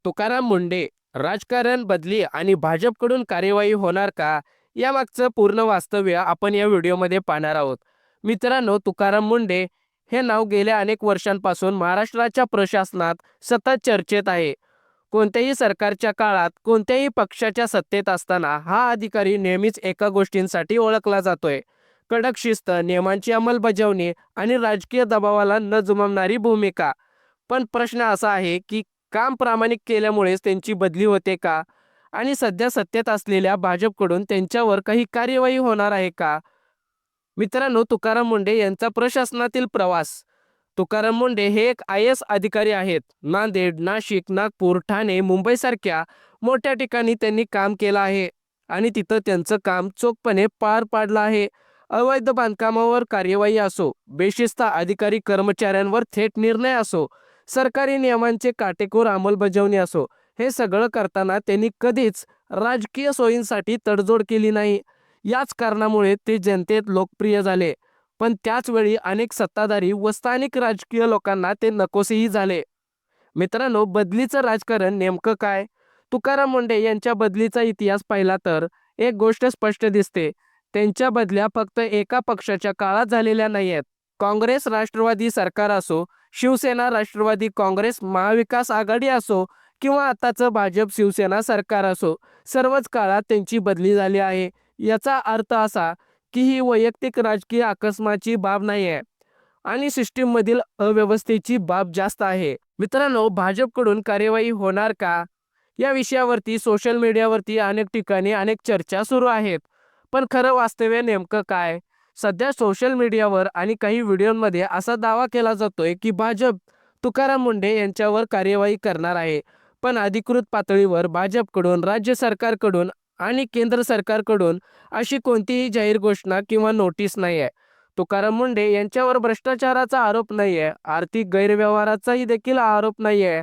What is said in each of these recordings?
तुकाराम मुंढे राजकारण बदली आणि भाजपकडून कार्यवाही होणार का, यामागचं पूर्ण वास्तव्य आपण या व्हिडिओमध्ये पाहणार आहोत. मित्रांनो, तुकाराम मुंढे हे नाव गेल्या अनेक वर्षांपासून महाराष्ट्राच्या प्रशासनात सतत चर्चेत आहे. कोणत्याही सरकारच्या काळात कोणत्याही पक्षाच्या सत्तेत असताना हा अधिकारी नेहमीच एका गोष्टींसाठी ओळखला जातोय: कडक शिस्त, नियमांची अंमलबजावणी आणि राजकीय दबावाला न जुमानणारी भूमिका. पण प्रश्न असा आहे की काम प्रामाणिक केल्यामुळेच त्यांची बदली होते का? आणि सध्या सत्तेत असलेल्या भाजपकडून त्यांच्यावर काही कार्यवाही होणार आहे का? मित्रांनो, तुकाराम मुंढे यांचा प्रशासनातील प्रवास. तुकाराम मुंढे हे एक IAS अधिकारी आहेत. नांदेड, नाशिक, नागपूर, ठाणे, मुंबईसारख्या मोठ्या ठिकाणी त्यांनी काम केलं आहे आणि तिथं त्यांचं काम चोखपणे पार पाडलं आहे. अवैध बांधकामावर कार्यवाही असो, बेशिस्त अधिकारी कर्मचाऱ्यांवर थेट निर्णय असो, सरकारी नियमांचे काटेकोर अंमलबजावणी असो, हे सगळं करताना त्यांनी कधीच राजकीय सोयींसाठी तडजोड केली नाही. याच कारणामुळे ते जनतेत लोकप्रिय झाले. पण त्याच वेळी अनेक सत्ताधारी व स्थानिक राजकीय लोकांना ते नकोसेही झाले. मित्रांनो, बदलीचं राजकारण नेमकं काय? तुकाराम मुंढे यांच्या बदलीचा इतिहास पाहिला तर एक गोष्ट स्पष्ट दिसते: त्यांच्या बदल्या फक्त एका पक्षाच्या काळात झालेल्या नाही आहेत. काँग्रेस राष्ट्रवादी सरकार असो, शिवसेना राष्ट्रवादी काँग्रेस महाविकास आघाडी असो किंवा आताचं भाजप शिवसेना सरकार असो, सर्वच काळात त्यांची बदली झाली आहे. याचा अर्थ असा की ही वैयक्तिक राजकीय अकस्माची बाब नाही आहे आणि सिस्टीममधील अव्यवस्थेची बाब जास्त आहे. मित्रांनो, भाजपकडून कार्यवाही होणार का, या विषयावरती सोशल मीडियावरती अनेक ठिकाणी अनेक चर्चा सुरू आहेत. पण खरं वास्तव्य नेमकं काय? सध्या सोशल मीडियावर आणि काही व्हिडिओमध्ये असा दावा केला जातोय की भाजप तुकाराम मुंढे यांच्यावर कार्यवाही करणार आहे. पण अधिकृत पातळीवर भाजपकडून, राज्य सरकारकडून आणि केंद्र सरकारकडून अशी कोणतीही जाहीर घोषणा किंवा नोटीस नाही आहे. तुकाराम मुंढे यांच्यावर भ्रष्टाचाराचा आरोप नाही आहे, आर्थिक गैरव्यवहाराचाही देखील आरोप नाही आहे.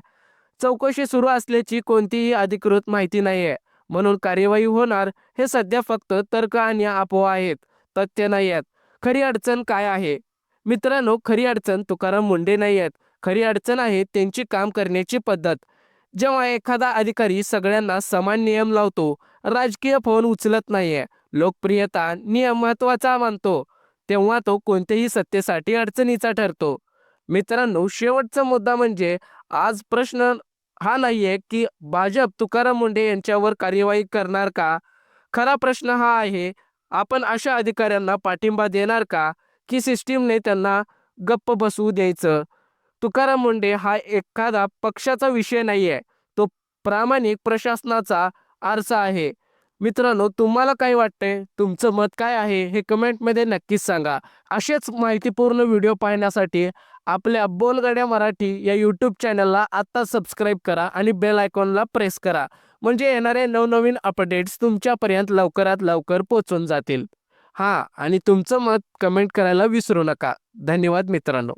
चौकशी सुरू असल्याची कोणतीही अधिकृत माहिती नाही आहे. म्हणून कार्यवाही होणार हे सध्या फक्त तर्क आणि अफवा आहेत, तथ्य नाही आहेत. खरी अडचण काय आहे? मित्रांनो, खरी अडचण तुकाराम मुंढे नाही आहेत. खरी अडचण आहे त्यांची काम करण्याची पद्धत. जेव्हा एखादा अधिकारी सगळ्यांना समान नियम लावतो, राजकीय फोन उचलत नाहीये, लोकप्रियता नियम महत्वाचा मानतो, तेव्हा तो कोणत्याही सत्तेसाठी अडचणीचा ठरतो. मित्रांनो, शेवटचा मुद्दा म्हणजे आज प्रश्न हा नाहीये की भाजप तुकाराम मुंढे यांच्यावर कार्यवाही करणार का. खरा प्रश्न हा आहे: आपण अशा अधिकाऱ्यांना पाठिंबा देणार का, की सिस्टीमने त्यांना गप्प बसवू द्यायचं? तुकाराम मुंढे हा एखादा पक्षाचा विषय नाहीये, तो प्रामाणिक प्रशासनाचा आरसा आहे. मित्रांनो, तुम्हाला काय वाटतंय? तुमचं मत काय आहे हे कमेंटमध्ये नक्कीच सांगा. असेच माहितीपूर्ण व्हिडिओ पाहण्यासाठी आपल्या बोलगड्या मराठी या यूट्यूब चॅनलला आत्ता सबस्क्राईब करा आणि बेल आयकॉनला प्रेस करा. म्हणजे येणारे नवनवीन अपडेट्स तुमच्यापर्यंत लवकरात लवकर पोहोचून जातील. हां, आणि तुमचं मत कमेंट करायला विसरू नका. धन्यवाद मित्रांनो.